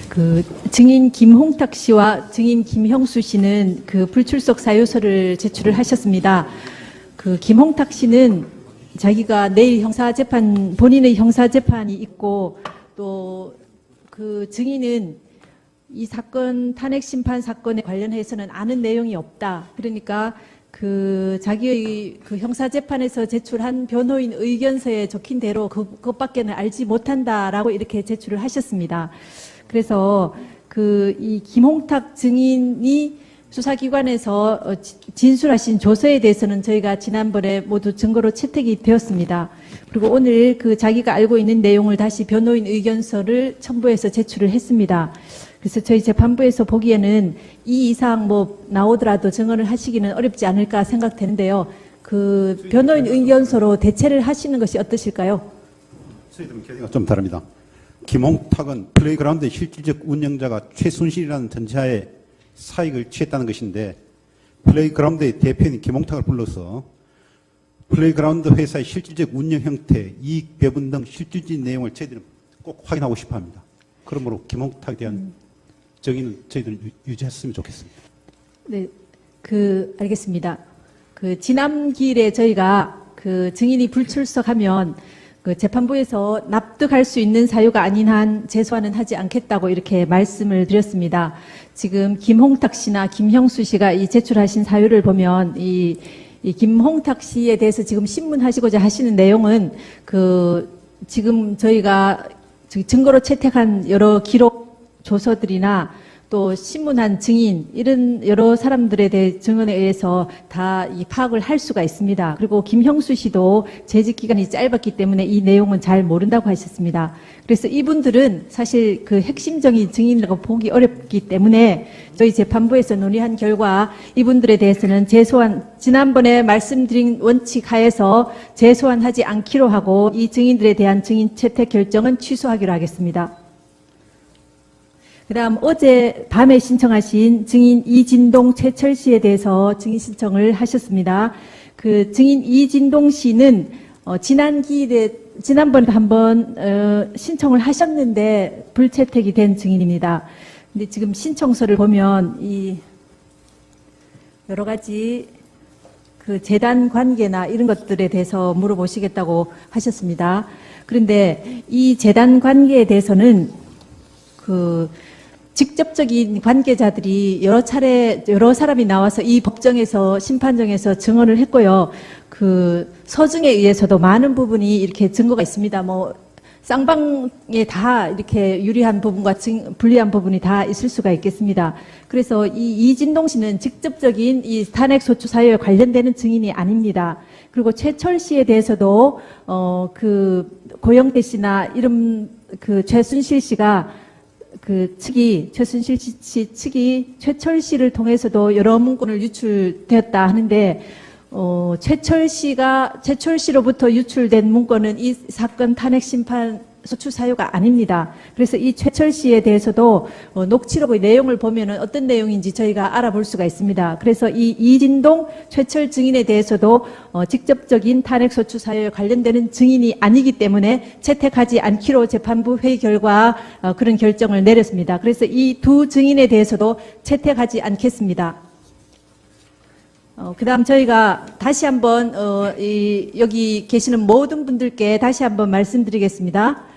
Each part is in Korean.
그 증인 김홍탁 씨와 증인 김형수 씨는 그 불출석 사유서를 제출을 하셨습니다. 그 김홍탁 씨는 자기가 내일 형사재판, 본인의 형사재판이 있고 또 그 증인은 이 사건, 탄핵심판 사건에 관련해서는 아는 내용이 없다. 그러니까 그 자기의 그 형사재판에서 제출한 변호인 의견서에 적힌 대로 그것밖에는 알지 못한다라고 이렇게 제출을 하셨습니다. 그래서 그 이 김홍탁 증인이 수사기관에서 진술하신 조서에 대해서는 저희가 지난번에 모두 증거로 채택이 되었습니다. 그리고 오늘 그 자기가 알고 있는 내용을 다시 변호인 의견서를 첨부해서 제출을 했습니다. 그래서 저희 재판부에서 보기에는 이 이상 뭐 나오더라도 증언을 하시기는 어렵지 않을까 생각되는데요. 그 변호인 의견서로 대체를 하시는 것이 어떠실까요? 저희들은 견해가 좀 다릅니다. 김홍탁은 플레이그라운드의 실질적 운영자가 최순실이라는 전제하에 사익을 취했다는 것인데 플레이그라운드의 대표인 김홍탁을 불러서 플레이그라운드 회사의 실질적 운영 형태, 이익 배분 등 실질적인 내용을 저희들은 꼭 확인하고 싶어 합니다. 그러므로 김홍탁에 대한 정의는 저희들은 유지했으면 좋겠습니다. 네, 알겠습니다. 지난 기일에 저희가 증인이 불출석하면 재판부에서 납득할 수 있는 사유가 아닌 한 재소하는 하지 않겠다고 이렇게 말씀을 드렸습니다. 지금 김홍탁 씨나 김형수 씨가 이 제출하신 사유를 보면 이 김홍탁 씨에 대해서 지금 신문하시고자 하시는 내용은 지금 저희가 증거로 채택한 여러 기록 조서들이나 또 신문한 증인 이런 여러 사람들에 대해 증언에 의해서 다 이 파악을 할 수가 있습니다. 그리고 김형수 씨도 재직 기간이 짧았기 때문에 이 내용은 잘 모른다고 하셨습니다. 그래서 이분들은 사실 그 핵심적인 증인이라고 보기 어렵기 때문에 저희 재판부에서 논의한 결과 이분들에 대해서는 지난번에 말씀드린 원칙 하에서 재소환하지 않기로 하고 이 증인들에 대한 증인 채택 결정은 취소하기로 하겠습니다. 그다음 어제 밤에 신청하신 증인 이진동, 최철 씨에 대해서 증인 신청을 하셨습니다. 그 증인 이진동 씨는 지난번에 한번 신청을 하셨는데 불채택이 된 증인입니다. 근데 지금 신청서를 보면 이 여러 가지 그 재단 관계나 이런 것들에 대해서 물어보시겠다고 하셨습니다. 그런데 이 재단 관계에 대해서는 직접적인 관계자들이 여러 차례 여러 사람이 나와서 이 법정에서 심판정에서 증언을 했고요. 서증에 의해서도 많은 부분이 이렇게 증거가 있습니다. 뭐 쌍방에 다 이렇게 유리한 부분과 불리한 부분이 다 있을 수가 있겠습니다. 그래서 이 이진동 씨는 직접적인 이 탄핵소추 사유에 관련되는 증인이 아닙니다. 그리고 최철 씨에 대해서도 고영태 씨나 이런 최순실 씨가 최순실 씨 측이 최철 씨를 통해서도 여러 문건을 유출되었다 하는데, 최철 씨로부터 유출된 문건은 이 사건 탄핵 심판 소추 사유가 아닙니다. 그래서 이 최철 씨에 대해서도 녹취록의 내용을 보면은 어떤 내용인지 저희가 알아볼 수가 있습니다. 그래서 이 이진동, 최철 증인에 대해서도 직접적인 탄핵 소추 사유에 관련되는 증인이 아니기 때문에 채택하지 않기로 재판부 회의 결과 그런 결정을 내렸습니다. 그래서 이 두 증인에 대해서도 채택하지 않겠습니다. 그다음 저희가 다시 한번 여기 계시는 모든 분들께 다시 한번 말씀드리겠습니다.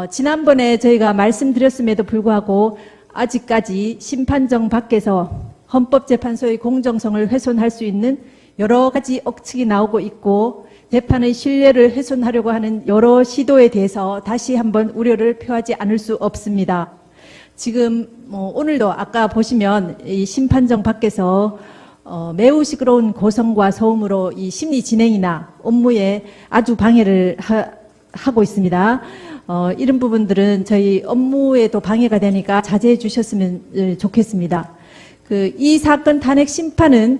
지난번에 저희가 말씀드렸음에도 불구하고 아직까지 심판정 밖에서 헌법재판소의 공정성을 훼손할 수 있는 여러 가지 억측이 나오고 있고 재판의 신뢰를 훼손하려고 하는 여러 시도에 대해서 다시 한번 우려를 표하지 않을 수 없습니다. 지금 오늘도 아까 보시면 이 심판정 밖에서 매우 시끄러운 고성과 소음으로 이 심리 진행이나 업무에 아주 방해를 하고 있습니다. 이런 부분들은 저희 업무에도 방해가 되니까 자제해 주셨으면 좋겠습니다. 이 사건 탄핵 심판은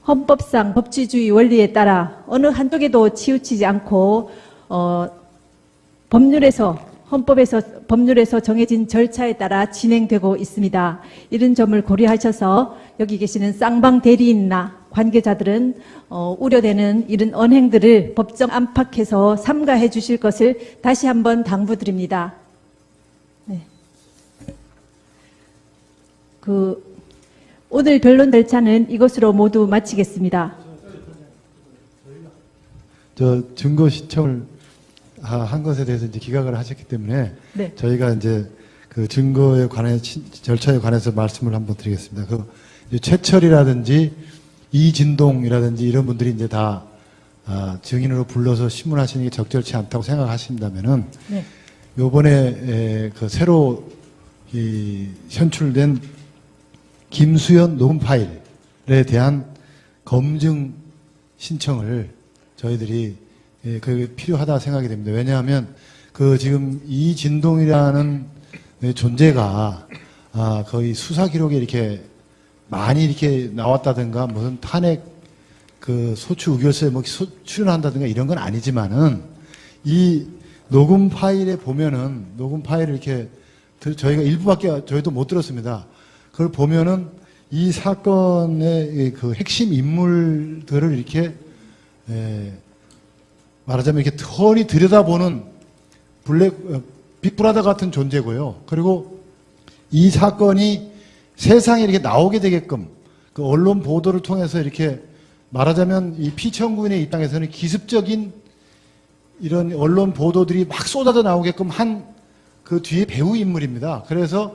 헌법상 법치주의 원리에 따라 어느 한쪽에도 치우치지 않고 법률에서 정해진 절차에 따라 진행되고 있습니다. 이런 점을 고려하셔서 여기 계시는 쌍방 대리인이나 관계자들은 우려되는 이런 언행들을 법정 안팎에서 삼가해 주실 것을 다시 한번 당부드립니다. 네. 오늘 변론 절차는 이것으로 모두 마치겠습니다. 증거 신청을 한 것에 대해서 이제 기각을 하셨기 때문에 네. 저희가 이제 그 증거에 관해 절차에 관해서 말씀을 한번 드리겠습니다. 이제 최철이라든지 이진동이라든지 이런 분들이 이제 다 증인으로 불러서 신문하시는 게 적절치 않다고 생각하신다면은 네. 요번에 그 새로 현출된 김수현 녹음 파일에 대한 검증 신청을 저희들이 그게 필요하다 생각이 됩니다. 왜냐하면 지금 이진동이라는 존재가 거의 수사 기록에 이렇게 많이 이렇게 나왔다든가 무슨 탄핵 소추 의결서에 출연한다든가 이런 건 아니지만은 이 녹음 파일에 보면은 녹음 파일을 이렇게 저희가 일부밖에 저희도 못 들었습니다. 그걸 보면은 이 사건의 그 핵심 인물들을 이렇게 말하자면 이렇게 턴히 들여다보는 빅브라더 같은 존재고요. 그리고 이 사건이 세상에 이렇게 나오게 되게끔 그 언론 보도를 통해서 이렇게 말하자면 이 피청구인의 입장에서는 기습적인 이런 언론 보도들이 막 쏟아져 나오게끔 한 그 뒤에 배우 인물입니다. 그래서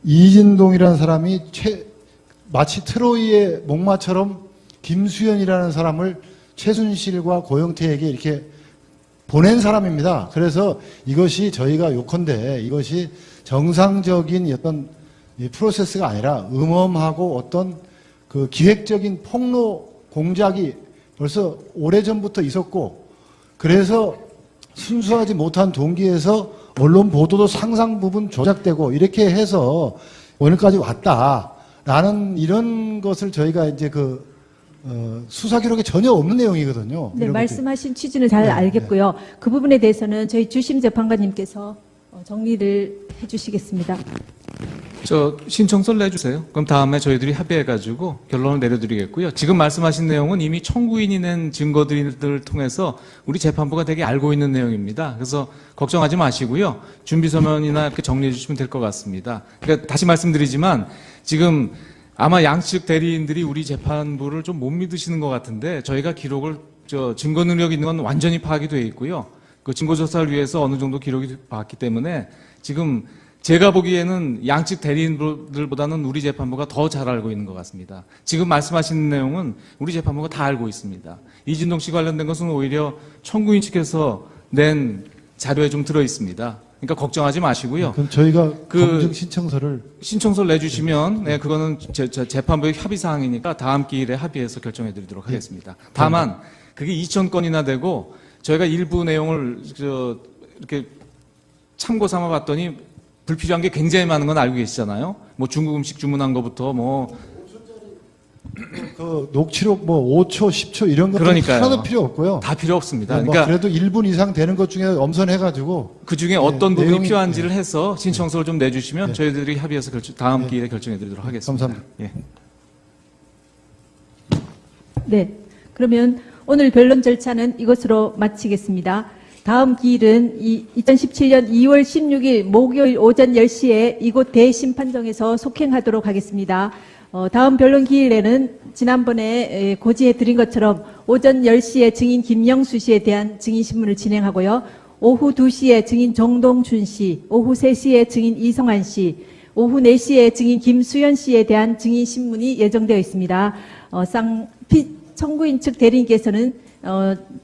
이진동이라는 사람이 마치 트로이의 목마처럼 김수현이라는 사람을 최순실과 고영태에게 이렇게 보낸 사람입니다. 그래서 이것이 저희가 요컨대 이것이 정상적인 어떤 프로세스가 아니라 음험하고 어떤 그 기획적인 폭로 공작이 벌써 오래전부터 있었고 그래서 순수하지 못한 동기에서 언론 보도도 상당 부분 조작되고 이렇게 해서 오늘까지 왔다라는 이런 것을 저희가 이제 수사 기록에 전혀 없는 내용이거든요. 네, 말씀하신 취지는 잘 알겠고요. 그 부분에 대해서는 저희 주심 재판관님께서 정리를 해주시겠습니다. 신청서를 내주세요. 그럼 다음에 저희들이 합의해가지고 결론을 내려드리겠고요. 지금 말씀하신 내용은 이미 청구인이 낸 증거들을 통해서 우리 재판부가 되게 알고 있는 내용입니다. 그래서 걱정하지 마시고요. 준비서면이나 이렇게 정리해 주시면 될 것 같습니다. 그러니까 다시 말씀드리지만 지금 아마 양측 대리인들이 우리 재판부를 좀 못 믿으시는 것 같은데 저희가 기록을 증거 능력이 있는 건 완전히 파악이 되어 있고요. 그 증거조사를 위해서 어느 정도 기록이 봤기 때문에 지금 제가 보기에는 양측 대리인들보다는 우리 재판부가 더 잘 알고 있는 것 같습니다. 지금 말씀하신 내용은 우리 재판부가 다 알고 있습니다. 이진동 씨 관련된 것은 오히려 청구인 측에서 낸 자료에 좀 들어 있습니다. 그러니까 걱정하지 마시고요. 그럼 저희가 검증 신청서를 내주시면 네, 그거는 재판부의 협의 사항이니까 다음 기일에 합의해서 결정해 드리도록 하겠습니다. 다만 그게 2,000건이나 되고 저희가 일부 내용을 이렇게 참고 삼아 봤더니 불필요한 게 굉장히 많은 건 알고 계시잖아요. 뭐 중국 음식 주문한 것부터 녹취록 5초, 10초 이런 것들 하나도 필요 없고요. 다 필요 없습니다. 그러니까 그래도 1분 이상 되는 것 중에 엄선해가지고 그 중에 어떤 부분이 필요한지를 해서 신청서를 좀 내주시면 저희들이 합의해서 다음 기일에 결정해드리도록 하겠습니다. 감사합니다. 네, 그러면 오늘 변론 절차는 이것으로 마치겠습니다. 다음 기일은 2017년 2월 16일 목요일 오전 10시에 이곳 대심판정에서 속행하도록 하겠습니다. 다음 변론 기일에는 지난번에 고지해 드린 것처럼 오전 10시에 증인 김영수 씨에 대한 증인 신문을 진행하고요. 오후 2시에 증인 정동춘 씨, 오후 3시에 증인 이성환 씨, 오후 4시에 증인 김수현 씨에 대한 증인 신문이 예정되어 있습니다. 청구인 측 대리인께서는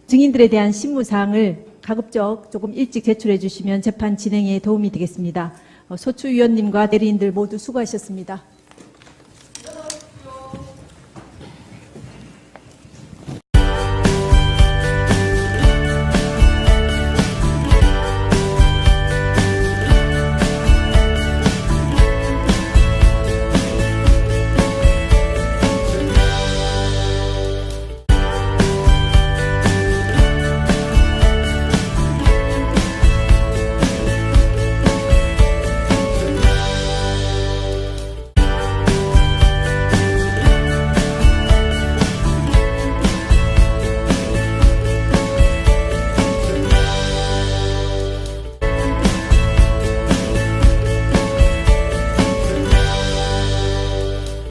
증인들에 대한 신무사항을 가급적 조금 일찍 제출해 주시면 재판 진행에 도움이 되겠습니다. 소추위원님과 대리인들 모두 수고하셨습니다.